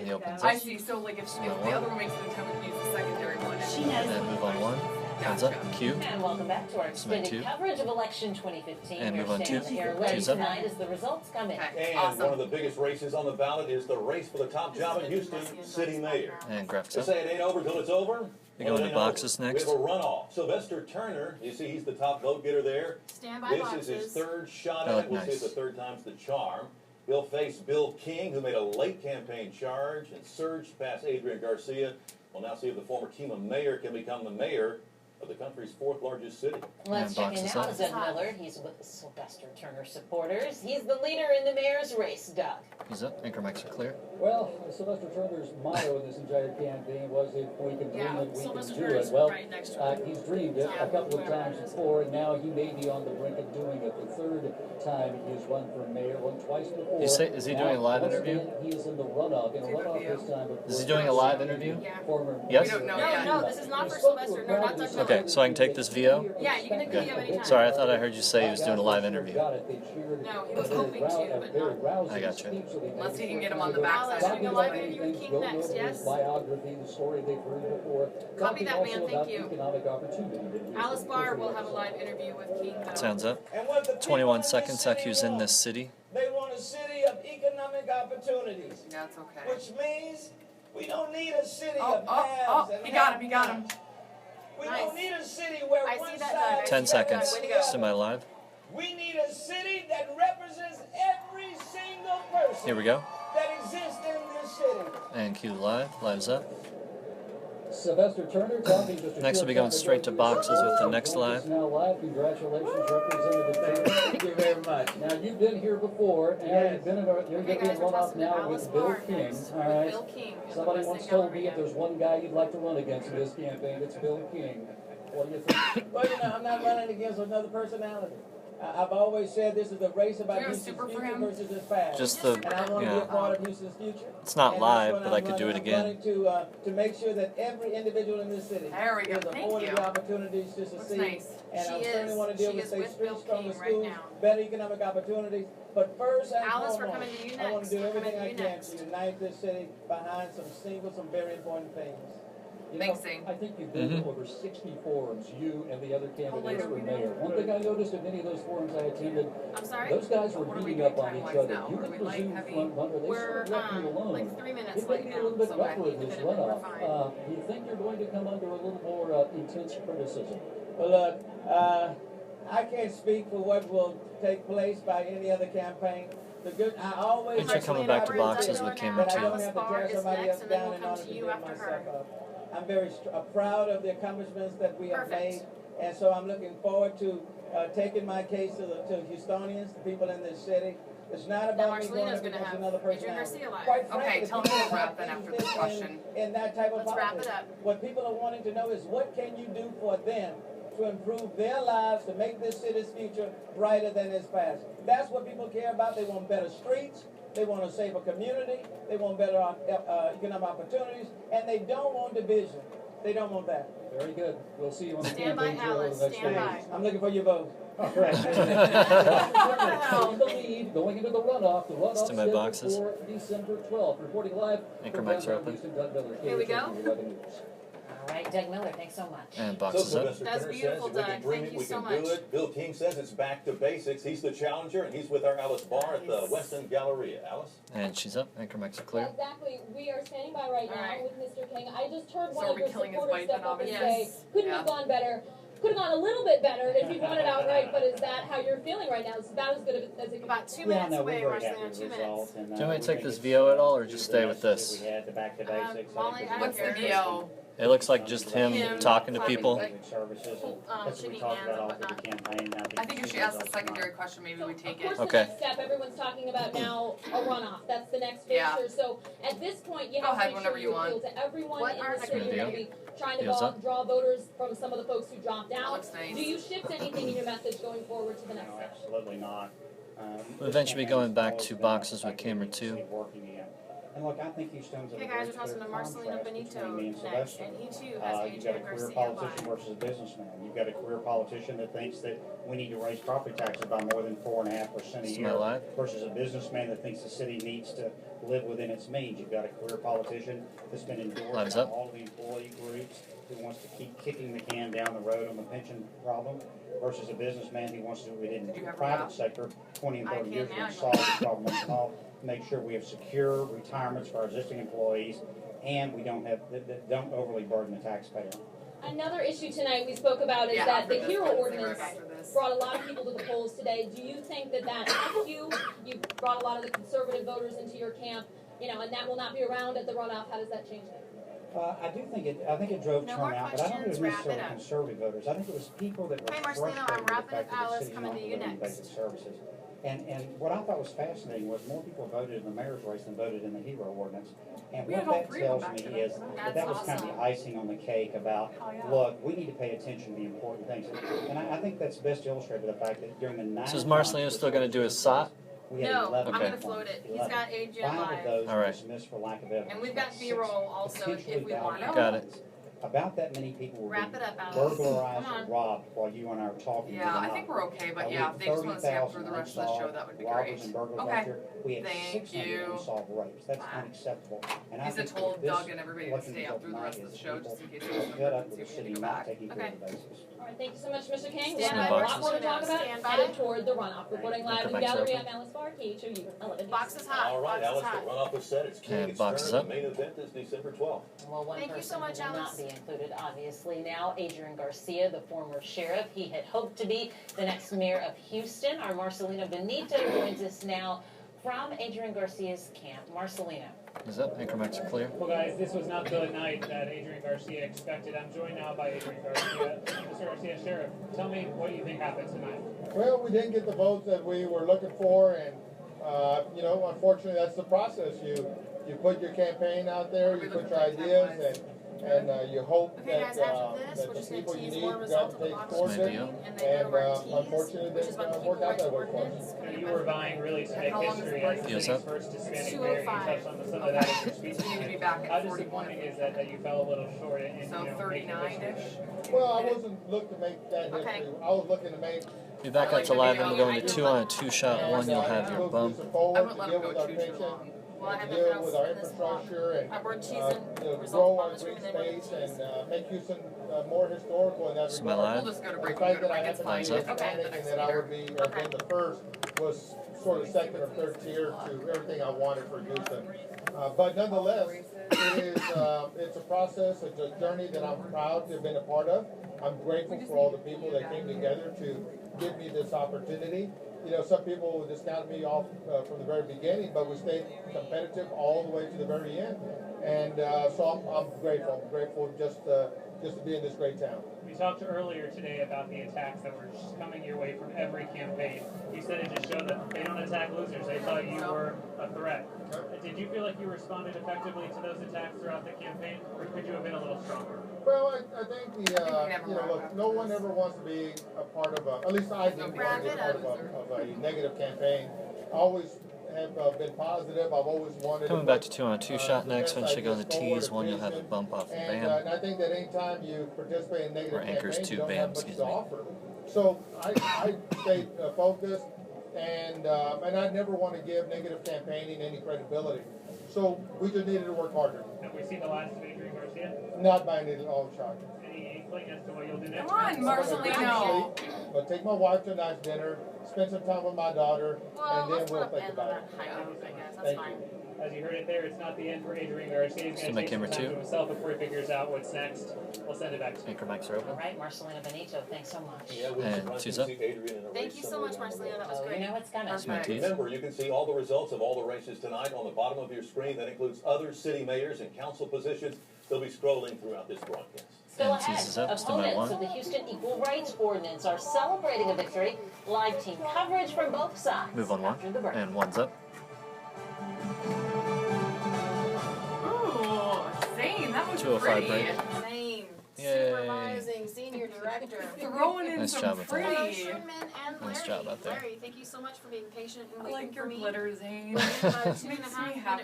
He opens I it. see. So like if Smell the one. other one makes an attempt, we can use the secondary one. She knows. And then move on one. Hands Gotcha. up. Q. And welcome back to our Submit extended two. coverage of election 2015. And We're move on staying two. on the airwaves Two's up. tonight as the results come in. Okay. And Awesome. one of the biggest races on the ballot is the race for the top job in Houston, city mayor. And graphs They up. say it ain't over till it's over. We Well, go it into ain't boxes over. next. We have a runoff. Sylvester Turner, you see he's the top vote getter there. Stand by This boxes. is his third shot That at looked it. We'll see nice. if the third time's the charm. He'll face Bill King, who made a late campaign charge and surged past Adrian Garcia. We'll now see if the former Kima mayor can become the mayor of the country's fourth largest city. Let's And check in boxes now up. with Doug Miller. He's with the Sylvester Turner supporters. He's the leader in the mayor's race, Doug. He's up. Anchor mics are clear. Well, Sylvester Turner's motto in this entire campaign was, if we can dream Yeah, it, we Sylvester can do Turner's it. Well, right next to him. he's dreamed it a couple of times before, and now he may be on the brink of doing it. The third time he's run for mayor, won twice before. Is he doing a live Once interview? again, he is in the runoff, this time. of Is he course, doing a live interview? Yeah. Former Yes? We don't know No, yet. no, this is not for Sylvester. No, not Doug Miller. Okay, so I can take this VO? Yeah, you can take the Okay. video anytime. Sorry, I thought I heard you say he was doing a live interview. No, he was hoping to, but not. I got you. Unless he can get him on the backside. Alex, doing a live interview with King next, yes? Biography, the story they've heard before. Copy that, Talking man, also thank about you. economic opportunity. Alice Barr will have a live interview with King. Sounds up. And what the people 21 in this seconds. city EQ's in want, this city. They want a city of economic opportunities, That's okay. which means we don't need a city Oh, of haves and he got him. He got him. We Nice. don't need a city where I one see that, side Doug. is 10 better seconds. than the other. Semi-live. We need a city that represents every single person Here we go. that exists in this city. And Q live. Live's up. Sylvester Turner talking just a Next we'll be short going time straight ago. to boxes with the next Joins us live. Now live. Congratulations, Representative Turner. Thank you very much. Now you've been here before, and Yes. you've been in a, you're Okay, going to be in guys, we're runoff tossing to now Alice with Bill Barr King. next. All With right. Bill King. in the Somebody Western once told me Galleria. if there's one guy you'd like to run against in this campaign, it's Bill King. What do you think? Well, I'm not running against another personality. I've always said this is a race about Do you have a Houston's super for future him? versus his past. Just the, And I want to be a yeah. part of Houston's future. It's not And live, that's but what I could do it I'm again. running to make sure that every individual in this city There we go. is Thank afforded you. the opportunities to Looks succeed. nice. And She I certainly is. want to deal She with is safe with streets, Bill stronger King right schools, now. better economic opportunities. But first and Alice, we're foremost, coming to you I want next. to do We're everything I coming to you can next. to unite this city behind some very important things. You Thanks, know, Zane. I think you've been Mhm. to over 60 forums, you and the other candidates later for we mayor. One thing I noticed at many of those forums I attended, I'm sorry? those guys were What are we beating doing up on each time-wise other. now? You Are were we light, presumed heavy? front runner. They We're sort of left you alone. like 3 minutes It may late be a now, little bit so rougher in keep this it in, we're runoff. fine. Do you think you're going to come under a little more intense criticism? Well, look, I can't speak for what will take place by any other campaign. I always Thanks for coming back to boxes with Cameron that I don't too. have to Barr tear is somebody next, else and then down we'll in come order to to you build after myself her. up. I'm very proud of the accomplishments that we have Perfect. made, and so I'm looking forward to taking my case to Houstonians, the people in this city. It's not Now about me going Marcelina's up gonna against have another Adrian personality. Garcia live. Quite Okay, frankly, tell me people to are wrap not then after this interested question. in that type of Let's wrap politics. it up. What people are wanting to know is what can you do for them to improve their lives, to make this city's future brighter than its past. That's what people care about. They want better streets. They want a safer community. They want better economic opportunities. And they don't want division. They don't want that. Very good. We'll see you on the Stand by, campaign trail over Alice. the next Stand days. by. I'm looking for your vote. All right. In the lead, going into the runoff. The runoff Still my scheduled boxes. for December 12th. Reporting live. Anchor from mics are downtown open. Houston, Doug Miller, Here we go. KHOU 11 News. All right, Doug Miller, thanks so much. And So boxes up. Sylvester That's Turner beautiful, says if we Doug. can dream Thank it, you we so can do much. it. Bill King says it's back to basics. He's the challenger, and he's with our Alice Barr at the Nice. Weston Galleria. Alice? And she's up. Anchor mics are clear. Exactly. We are standing by right now Alright. with Mr. King. I just heard So one are of we your killing his supporters bite step then, up and obviously? say, couldn't Yeah. have gone better. Could have gone a little bit better if you won it outright, but is that how you're feeling right now? Is about as good as it could About 2 minutes away, Marcelina, 2 minutes. Do you want me to take this VO at all, or just stay with this? Molly, I don't What's the care. VO? It looks like just him talking to people. Shaking hands and whatnot. I think if she asks a secondary question, maybe we take Of course, it. Okay. the next step, everyone's talking about now a runoff. That's the next Yeah. fixture. So at this point, you Go have ahead to make whenever sure you you appeal want. to everyone What in are the the city. You're going to deal? be trying to Deals up. draw voters from some of the folks who dropped That out. looks nice. Do you shift anything in your message going forward to the next step? Absolutely not. We'll eventually be going back to boxes with camera 2. And look, I think Houston's a Okay, very guys, we're clear talking to Marcelino contrast Benito between me and next, Sylvester. and he too has You've got a Adrian career Garcia politician alive. versus a businessman. You've got a career politician that thinks that we need to raise property taxes by more than 4.5% a Is year my live? versus a businessman that thinks the city needs to live within its means. You've got a career politician that's been endorsed Live's by up. all the employee groups who wants to keep kicking the can down the road on the pension problem versus a businessman who wants to do it in Did you the have her private up? sector 20 and I 30 can years now, ago, you solve the problem and all, make sure we have secure retirements for our existing employees, and we don't have, that don't overly burden the taxpayer. Another issue tonight we spoke about is Yeah, that after the this, HERO let's say ordinance right after this. brought a lot of people to the polls today. Do you think that that helped you? You brought a lot of the conservative voters into your camp, you know, and that will not be around at the runoff. How does that change things? I do think I think it drove No more turnout, but I don't think it was questions, wrap it necessarily up. conservative voters. I think it was people that were Okay, Marcelino, frustrated I'm with the wrapping fact up. that the Alice, city's coming not to you delivering next. basic services. And what I thought was fascinating was more people voted in the mayor's race than voted in the HERO ordinance. And We what had all that three of them tells back me to is back. that That's was kind of awesome. the icing on the cake about, Oh, yeah. look, we need to pay attention to the important things. And I think that's best illustrated by the fact that during the 9 So is months Marcelino still before gonna do his the SOT? we had No, 11 I'm Okay. gonna float it. He's 11. got Adrian 5 of live. those All were right. dismissed for lack of evidence. And we've got Six B-roll also if potentially we want valuable it. Got it. evidence. About that many people were Wrap being it up, Alice. burglarized Come or on. robbed while you and I were talking. Yeah, I think we're okay, but yeah, if they just want to stay up through the rest of the show, that would be great. Robbers and burglars Okay. last year. We had Thank 600 you. unsolved rapes. That's unacceptable. And I Lisa think told this Doug and everybody to election stay up result through the tonight rest of the is show, people just in case there's an fed up emergency, with the we had city to go not back. taking care of the basics. All right, thank you so much, Mr. King. We Stand have by, a lot more to talk about. Stand by. Headed toward the runoff. Reporting live in Microphone's gallery, open. I'm Alice Barr, KHOU 11. Box is hot. All right, Box is Alice, hot. the runoff is set. It's King. And It's box is turn. up. The main event is December 12th. Well, one Thank you so person much, who will Alice. not be included, obviously now, Adrian Garcia, the former sheriff. He had hoped to be the next mayor of Houston. Our Marcelino Benito joins us now from Adrian Garcia's camp. Marcelino. Is up? Anchor mics are clear. Well, guys, this was not the night that Adrian Garcia expected. I'm joined now by Adrian Garcia. Mr. Garcia, Sheriff, tell me what you think happened tonight. Well, we didn't get the votes that we were looking for, and unfortunately, that's the process. You put your campaign out there, you put your ideas, and you hope Okay, guys, after this, that we're the just gonna people you tease need more got results to of the take box towards Maybe, it. yeah. and then go to our tease, Unfortunately, which is it about the didn't people work out rights that way for us. ordinance. You were vying really to make How long is history the as the break? Yes, city's sir. first Hispanic 2:05. mayor. You touched on some of that in your speech. So you need to be back How at 41. disappointing is that you fell a little short in So making 39-ish? history? Well, I wasn't looking to make that Okay. history. I was looking to make. Be back up to live and we'll go into 2 on a 2 shot. One, you'll have your move bump. this I forward wouldn't to let deal them with go our too pension, long. Well, I have deal nothing else with our in this block. infrastructure and We're teasing results grow on our the screen, green then we're space gonna tease. and make Houston more historical in that Is my regard. live? We'll just go to The break, fact we go to that I break, it's happened fine. Lines to up. be Okay, the Hispanic next and that I leader. would be have been the first was sort of second or third tier to everything I wanted for Houston. But nonetheless, it's a process, it's a journey that I'm proud to have been a part of. I'm grateful for all the people that came together to give me this opportunity. You know, some people discounted me off from the very beginning, but we stayed competitive all the way to the very end. And so I'm grateful. I'm grateful just to be in this great town. We talked earlier today about the attacks that were just coming your way from every campaign. You said it just showed that they don't attack losers. They thought you were a threat. Did you feel like you responded effectively to those attacks throughout the campaign, or could you have been a little stronger? Well, I think look, no one ever wants to be a part of at least I didn't want to be a part of a negative campaign. I always have been positive. I've always wanted Coming back to 2 on a 2 shot next. One should go on the tease. One, you'll have a bump off the And bam. I think that anytime you participate in negative Or anchors campaigns, to you don't BAM, have much excuse to me. offer. So I stayed focused, and I never want to give negative campaigning any credibility. So we just needed to work harder. Have we seen the last of Adrian Garcia? Not by any long shot. Any inkling as to what you'll do next? Come on, Marcelino. But take my wife to a nice dinner, spend some time with my daughter, Well, and then let's we'll not think end about on it. that high note, I guess. That's Thank fine. you. As you heard it there, it's not the end for Adrian Garcia. He's Still going my to take some camera time too. to himself before he figures out what's next. We'll send it back to you. Anchor mics are All open. right, Marcelino Benito, thanks so much. Yeah, we And surprised two's to up. see Adrian in a race Thank you so much, somewhere down the Marcelino. road. That was Oh, you great. know what's coming. That's my tease. Remember, you can see all the results of all the races tonight on the bottom of your screen. That includes other city mayors and council positions. They'll be scrolling throughout this broadcast. Still And ahead, teases up, still at opponents one. of the Houston Equal Rights Ordinance are celebrating a victory. Live team coverage from both sides. Move on one. After the break. And one's up. Ooh, Zane, that was 2:05 pretty. break. Name, Yay. supervising senior director. Throwing in Nice some job with that. Hello, pretty. Sherman and Larry. Nice job out there. Larry, thank you so much for being patient and I waiting like for your me. glitter, Zane. About a 2.5 Makes me minute happy.